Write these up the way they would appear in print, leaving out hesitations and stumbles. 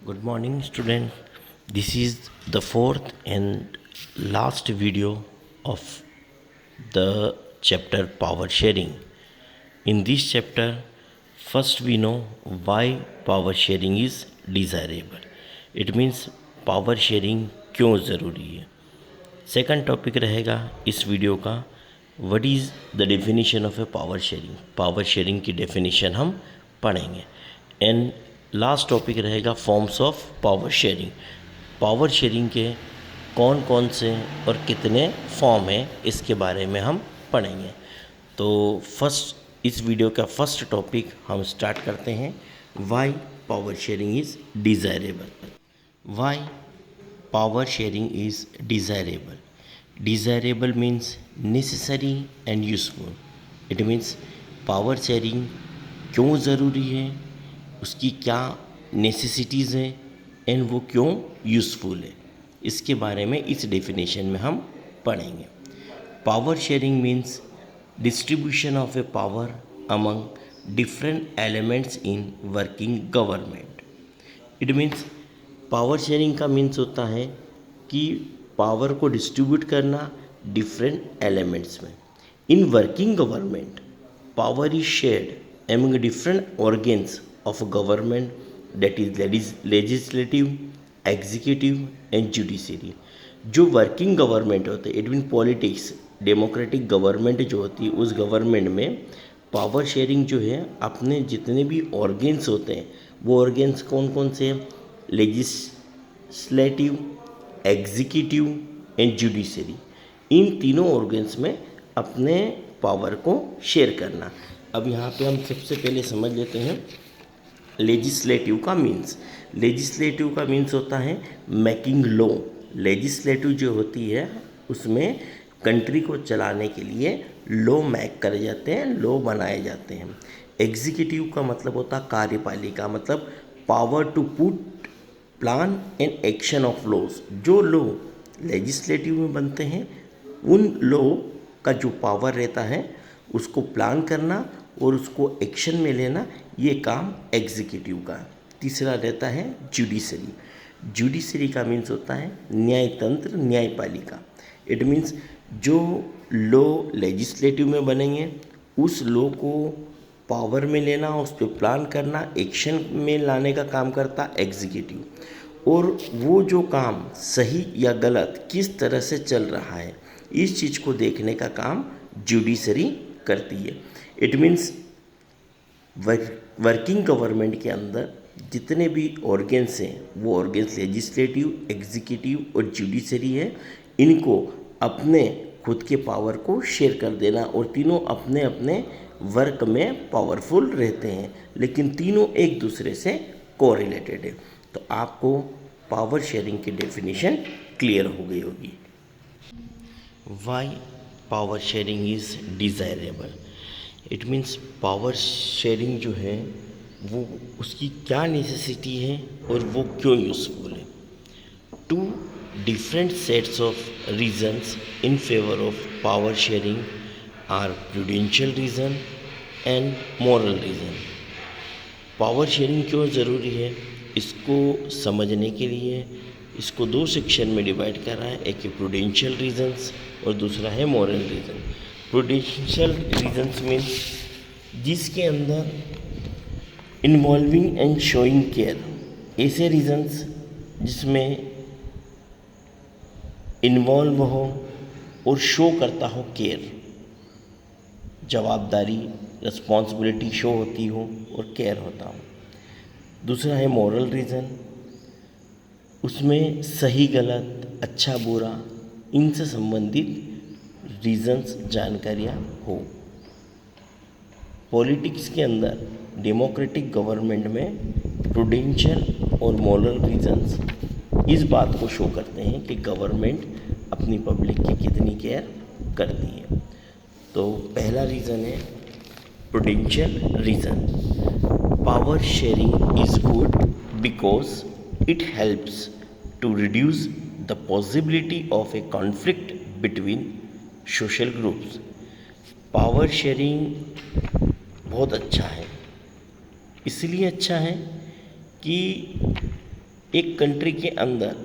Good morning, student. This is the fourth and last video of the chapter power sharing. In this chapter, first we know why power sharing is desirable. It means power sharing क्यों ज़रूरी है. Second topic रहेगा इस video का what is the definition of A power sharing. Power sharing की definition हम पढ़ेंगे. And last topic रहेगा forms of power sharing. Power sharing के कौन कौन से और कितने फॉर्म हैं इसके बारे में हम पढ़ेंगे. तो इस वीडियो का फर्स्ट टॉपिक हम स्टार्ट करते हैं. Why power sharing is desirable. Why power sharing is desirable. Desirable means necessary and useful. It means power sharing क्यों ज़रूरी है, उसकी क्या नेसेसिटीज़ हैं एंड वो क्यों यूज़फुल है, इसके बारे में इस डेफिनेशन में हम पढ़ेंगे. Power sharing means distribution of A power among different elements in working government. It means power sharing का मीन्स होता है कि पावर को डिस्ट्रीब्यूट करना डिफरेंट एलिमेंट्स में. In working government power is shared among different organs of government that is legislative, executive and judiciary. जो working government होते हैं it mean politics, democratic government जो होती है उस गवर्नमेंट में पावर शेयरिंग जो है अपने जितने भी ऑर्गेन्स होते हैं वो ऑर्गेन्स कौन कौन से हैं, लेजिस्लेटिव, एग्जीक्यूटिव एंड जुडिशरी, इन तीनों ऑर्गन्स में अपने पावर को शेयर करना. अब यहाँ पे हम सबसे पहले समझ लेते हैं लेजिस्लेटिव का मीन्स. लेजिस्लेटिव का मीन्स होता है मेकिंग लॉ. लेजिस्लेटिव जो होती है उसमें कंट्री को चलाने के लिए लॉ मेक करे जाते हैं, लॉ बनाए जाते हैं. एग्जीक्यूटिव का मतलब होता है कार्यपालिका, मतलब power to put plan and action of laws. जो लॉ लेजिस्लेटिव में बनते हैं उन लॉ का जो पावर रहता है उसको प्लान करना और उसको एक्शन में लेना, ये काम एग्जीक्यूटिव का. तीसरा रहता है जुडिशरी. जुडिशरी का मीन्स होता है न्यायतंत्र, न्यायपालिका. इट मीन्स जो लॉ लेजिस्लेटिव में बनेंगे उस लॉ को पावर में लेना, उस पर प्लान करना, एक्शन में लाने का काम करता एग्जीक्यूटिव. और वो जो काम सही या गलत किस तरह से चल रहा है इस चीज़ को देखने का काम जुडिशरी करती है. इट मीन्स वर्किंग गवर्नमेंट के अंदर जितने भी ऑर्गेन्स हैं वो ऑर्गेन्स लेजिस्लेटिव, एग्जीक्यूटिव और जुडिशरी है. इनको अपने खुद के पावर को शेयर कर देना और तीनों अपने अपने वर्क में पावरफुल रहते हैं लेकिन तीनों एक दूसरे से कोरिलेटेड है. तो आपको पावर शेयरिंग की डेफिनेशन क्लियर हो गई होगी. Why power sharing is desirable. It means power sharing जो है वो उसकी क्या नेसेसिटी है और वो क्यों यूज़फुल है. Two different sets of reasons in favour of power sharing are prudential reason and moral reason. Power sharing क्यों ज़रूरी है इसको समझने के लिए इसको दो सेक्शन में डिवाइड कर रहा है. एक है प्रूडेंशियल रीजन्स और दूसरा है moral reason. Prudential reasons means जिसके अंदर इन्वॉल्विंग एंड शोइंग केयर, ऐसे रीजन्स जिसमें इन्वॉल्व हो और शो करता हो केयर, जवाबदारी, रिस्पॉन्सिबिलिटी शो होती हो और केयर होता हो. दूसरा है मॉरल रीज़न, उसमें सही गलत, अच्छा बुरा इनसे संबंधित रीजन्स जानकारियाँ हो. पॉलिटिक्स के अंदर डेमोक्रेटिक गवर्नमेंट में प्रूडेंशियल और मॉरल रीजन्स इस बात को शो करते हैं कि गवर्नमेंट अपनी पब्लिक की कितनी केयर करती है. तो पहला रीज़न है prudential reason. Power sharing is good because it helps to reduce the possibility of a conflict between social groups. Power sharing बहुत अच्छा है, इसलिए अच्छा है कि एक कंट्री के अंदर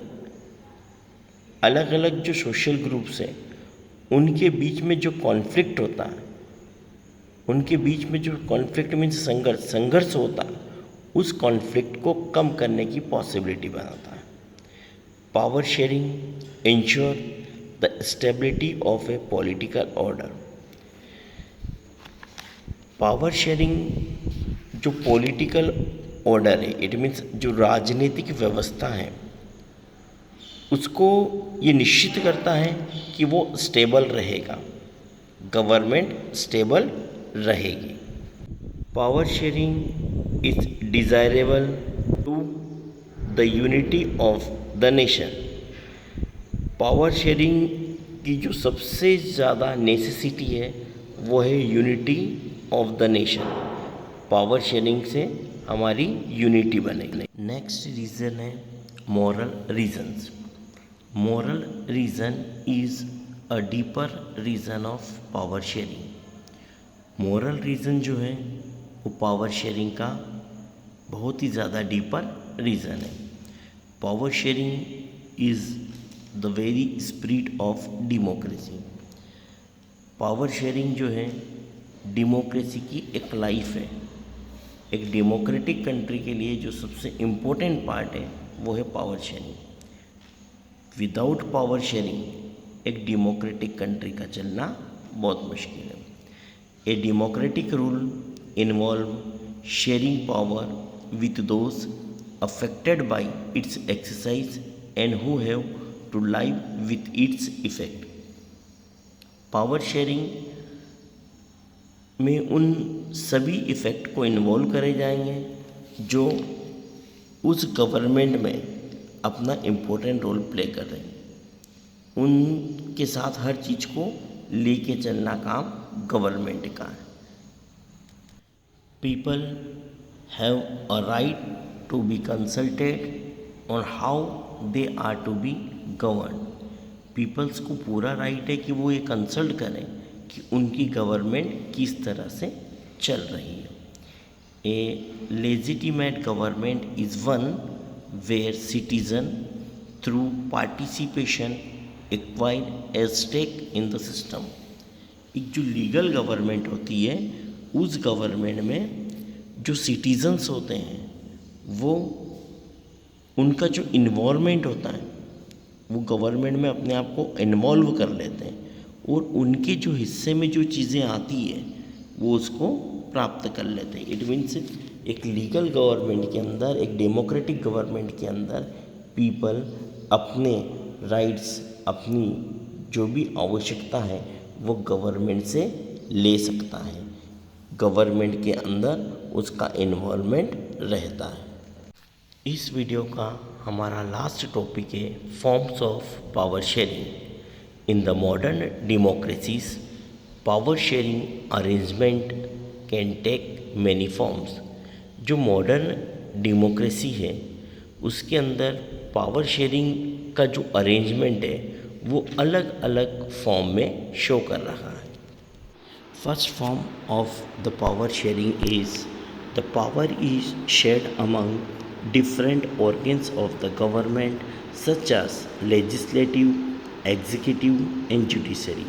अलग अलग जो सोशल ग्रुप्स हैं उनके बीच में जो कॉन्फ्लिक्ट होता है, उनके बीच में जो कॉन्फ्लिक्ट मीन्स संघर्ष होता है, उस कॉन्फ्लिक्ट को कम करने की पॉसिबिलिटी बनाता है। Power sharing ensure the stability of A political order. Power sharing जो पॉलिटिकल ऑर्डर है, इट मीन्स जो राजनीतिक व्यवस्था है, उसको ये निश्चित करता है कि वो स्टेबल रहेगा, गवर्नमेंट स्टेबल रहेगी। Power sharing is desirable to the unity of the nation. Power sharing की जो सबसे ज़्यादा नेसेसिटी है वो है unity of the nation. Power sharing से हमारी यूनिटी बनेगी। नेक्स्ट रीज़न है moral reasons. Moral reason is a deeper reason of power sharing. Moral reason जो है वो पावर शेयरिंग का बहुत ही ज़्यादा डीपर रीज़न है। Power sharing is the very spirit of democracy. Power sharing जो है डेमोक्रेसी की एक लाइफ है। एक डेमोक्रेटिक कंट्री के लिए जो सबसे इम्पोर्टेंट पार्ट है वो है power sharing. Without power sharing एक डेमोक्रेटिक कंट्री का चलना बहुत मुश्किल है। A democratic rule involve sharing power with those affected by its exercise and who have to live with its effect. Power sharing में उन सभी इफ़ेक्ट को इन्वॉल्व करे जाएंगे जो उस गवर्नमेंट में अपना इम्पोर्टेंट रोल प्ले कर रहे हैं। उनके साथ हर चीज़ को लेके चलना काम गवर्नमेंट का है। People have a right to be consulted on how they are to be govern. Peoples को पूरा राइट है कि वो ये कंसल्ट करें कि उनकी गवर्नमेंट किस तरह से चल रही है। A legitimate government is one where citizen through participation acquire a stake in the system। एक जो लीगल गवर्नमेंट होती है उस गवर्नमेंट में जो सिटीजन्स होते हैं वो उनका जो इन्वॉल्वमेंट होता है वो गवर्नमेंट में अपने आप को इन्वॉल्व कर लेते हैं और उनके जो हिस्से में जो चीज़ें आती है वो उसको प्राप्त कर लेते हैं। इट मीन्स एक लीगल गवर्नमेंट के अंदर, एक डेमोक्रेटिक गवर्नमेंट के अंदर पीपल अपने राइट्स, अपनी जो भी आवश्यकता है वो गवर्नमेंट से ले सकता है। गवर्नमेंट के अंदर उसका इन्वॉल्वमेंट रहता है। इस वीडियो का हमारा लास्ट टॉपिक है forms of power sharing. In the modern democracies power sharing arrangement can take many forms. जो मॉडर्न डेमोक्रेसी है उसके अंदर पावर शेयरिंग का जो अरेंजमेंट है वो अलग अलग फॉर्म में शो कर रहा है। First form of the power sharing is the power is shared among different organs of the government such as legislative, executive and judiciary.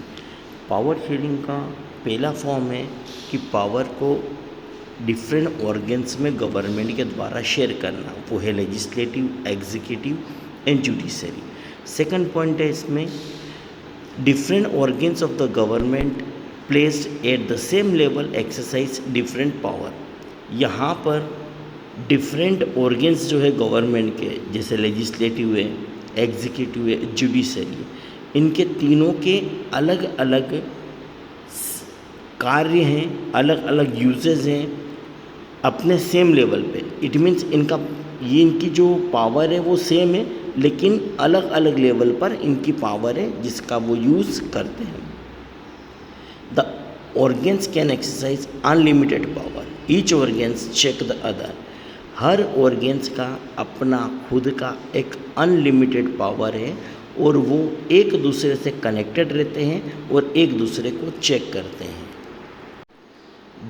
Power sharing का पहला फॉर्म है कि पावर को डिफरेंट ऑर्गन्स में गवर्नमेंट के द्वारा शेयर करना, वो है legislative, executive and judiciary. Second point है इसमें different organs of the government placed at the same level exercise different power. यहाँ पर डिफरेंट ऑर्गन्स जो है गवर्नमेंट के, जैसे लेजिस्लेटिव है, एग्जीक्यूटिव है, जुडिशरी, इनके तीनों के अलग अलग कार्य हैं, अलग अलग यूजेस हैं अपने सेम लेवल पे। इट मीन्स इनकी जो पावर है वो सेम है लेकिन अलग अलग लेवल पर इनकी पावर है जिसका वो यूज़ करते हैं। The organs can exercise unlimited power, each organs check the other. हर ऑर्गन्स का अपना खुद का एक अनलिमिटेड पावर है और वो एक दूसरे से कनेक्टेड रहते हैं और एक दूसरे को चेक करते हैं।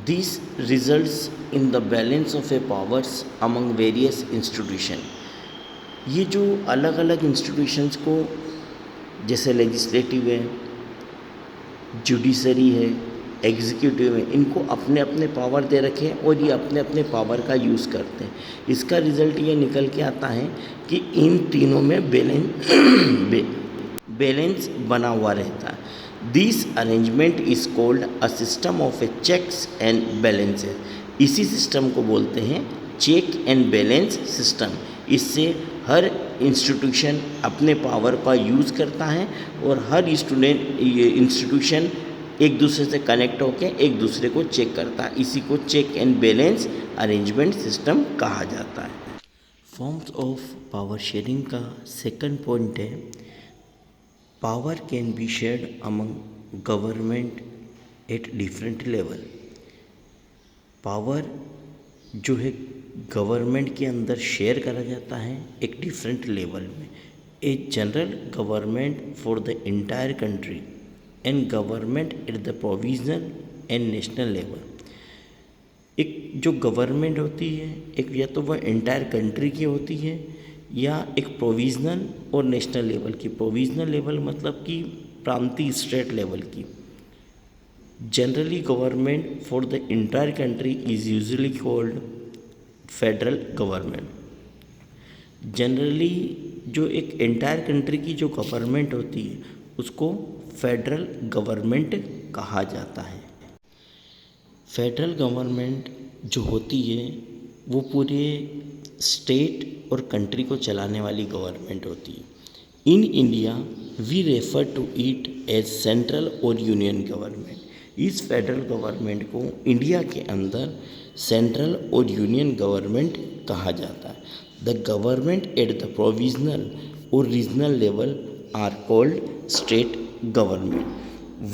This results in the balance of a powers among various institutions। ये जो अलग अलग इंस्टीट्यूशंस को, जैसे लेजिस्लेटिव है, जुडिशरी है, एग्जीक्यूटिव है, इनको अपने अपने पावर दे रखे हैं और ये अपने अपने पावर का यूज़ करते हैं। इसका रिज़ल्ट ये निकल के आता है कि इन तीनों में बैलेंस बना हुआ रहता है। This arrangement is called a system of a checks and balances. इसी सिस्टम को बोलते हैं चेक एंड बैलेंस सिस्टम। इससे हर इंस्टीट्यूशन अपने पावर का यूज़ करता है और हर इंस्टीट्यूशन एक दूसरे से कनेक्ट होकर एक दूसरे को चेक करता है। इसी को check and balance arrangement system कहा जाता है। फॉर्म्स ऑफ पावर शेयरिंग का सेकंड पॉइंट है, power can be shared among government at different level. Power जो है गवर्नमेंट के अंदर शेयर करा जाता है एक डिफरेंट लेवल में। A general government for the entire country and government at the provisional and national level. एक जो गवर्नमेंट होती है, एक या तो वह इंटायर कंट्री की होती है या एक प्रोविजनल और नेशनल लेवल की। प्रोविजनल लेवल मतलब कि प्रांतीय स्टेट लेवल की। Generally government for the entire country is usually called federal government. Generally जो एक एंटायर कंट्री की जो गवर्नमेंट होती है उसको फेडरल गवर्नमेंट कहा जाता है। फेडरल गवर्नमेंट जो होती है वो पूरे स्टेट और कंट्री को चलाने वाली गवर्नमेंट होती है। In India we refer to it as central और यूनियन गवर्नमेंट। इस फेडरल गवर्नमेंट को इंडिया के अंदर सेंट्रल और यूनियन गवर्नमेंट कहा जाता है। The government at the provisional और regional level are called state government.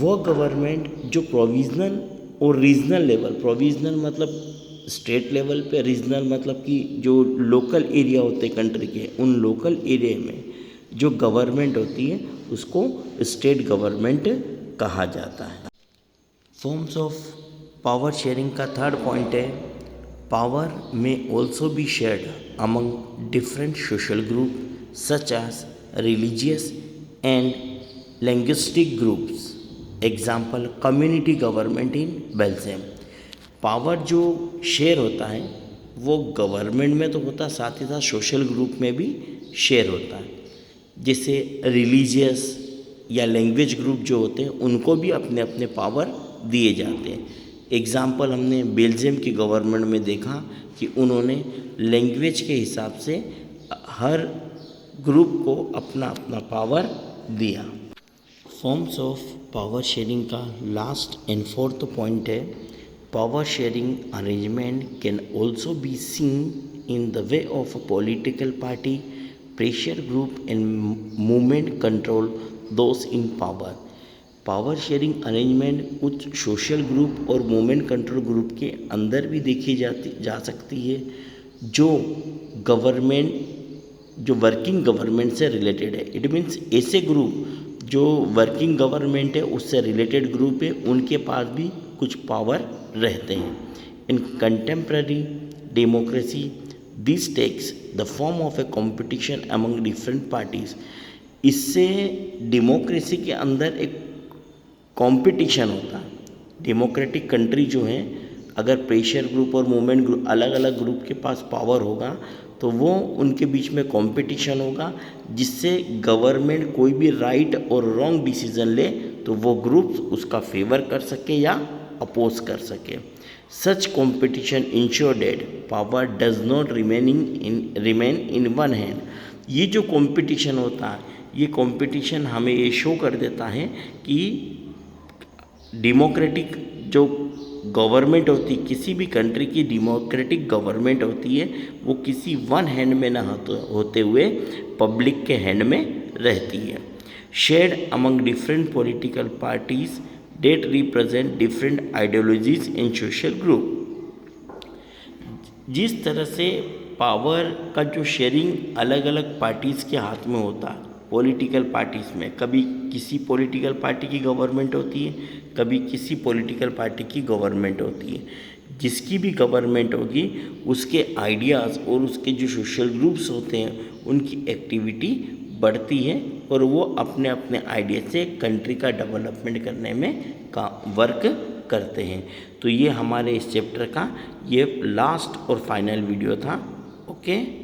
वो गवर्नमेंट जो प्रोविजनल और रीजनल लेवल, प्रोविजनल मतलब स्टेट लेवल पे, रीजनल मतलब कि जो लोकल एरिया होते हैं कंट्री के, उन लोकल एरिया में जो गवर्नमेंट होती है उसको स्टेट गवर्नमेंट कहा जाता है। फॉर्म्स ऑफ पावर शेयरिंग का थर्ड पॉइंट है, power may also be shared among different social group such as religious and linguistic groups. Example community government in Belgium. Power जो शेयर होता है वो गवर्नमेंट में तो होता है, साथ ही साथ सोशल ग्रुप में भी शेयर होता है। जैसे रिलीजियस या लैंग्वेज ग्रुप जो होते हैं उनको भी अपने अपने पावर दिए जाते हैं। एग्जाम्पल हमने बेल्जियम की गवर्नमेंट में देखा कि उन्होंने लैंग्वेज के हिसाब से हर ग्रुप को अपना अपना पावर दिया। फॉर्म्स ऑफ पावर शेयरिंग का लास्ट एंड फोर्थ पॉइंट है, power sharing arrangement can also be seen in the way of a political party, pressure group and movement control those in power. Power sharing arrangement कुछ social group और movement control group के अंदर भी देखी जा सकती है, जो गवर्नमेंट, जो वर्किंग गवर्नमेंट से रिलेटेड है। इट मीन्स ऐसे ग्रुप जो वर्किंग गवर्नमेंट है उससे रिलेटेड ग्रुप है, उनके पास भी कुछ पावर रहते हैं। In contemporary democracy this takes the form of a competition among different parties. इससे डेमोक्रेसी के अंदर एक कंपटीशन होता है। डेमोक्रेटिक कंट्री जो है, अगर प्रेशर ग्रुप और मूवमेंट ग्रुप अलग अलग ग्रुप के पास पावर होगा तो वो उनके बीच में कंपटीशन होगा, जिससे गवर्नमेंट कोई भी राइट और रॉन्ग डिसीजन ले तो वो ग्रुप उसका फेवर कर सके या अपोज कर सके। Such competition ensure that power does not remain in one hand. ये जो कंपटीशन होता है, ये कंपटीशन हमें ये शो कर देता है कि डेमोक्रेटिक जो गवर्नमेंट होती है, किसी भी कंट्री की डेमोक्रेटिक गवर्नमेंट होती है, वो किसी वन हैंड में ना होते हुए पब्लिक के हैंड में रहती है। Shared among different political parties that represent different ideologies and social group. जिस तरह से पावर का जो शेयरिंग अलग अलग पार्टीज़ के हाथ में होता है, पॉलिटिकल पार्टीज़ में कभी किसी पॉलिटिकल पार्टी की गवर्नमेंट होती है, कभी किसी पॉलिटिकल पार्टी की गवर्नमेंट होती है। जिसकी भी गवर्नमेंट होगी उसके आइडियाज़ और उसके जो सोशल ग्रुप्स होते हैं उनकी एक्टिविटी बढ़ती है और वो अपने अपने आइडिया से कंट्री का डेवलपमेंट करने में का वर्क करते हैं। तो ये हमारे इस चैप्टर का ये लास्ट और फाइनल वीडियो था। ओके।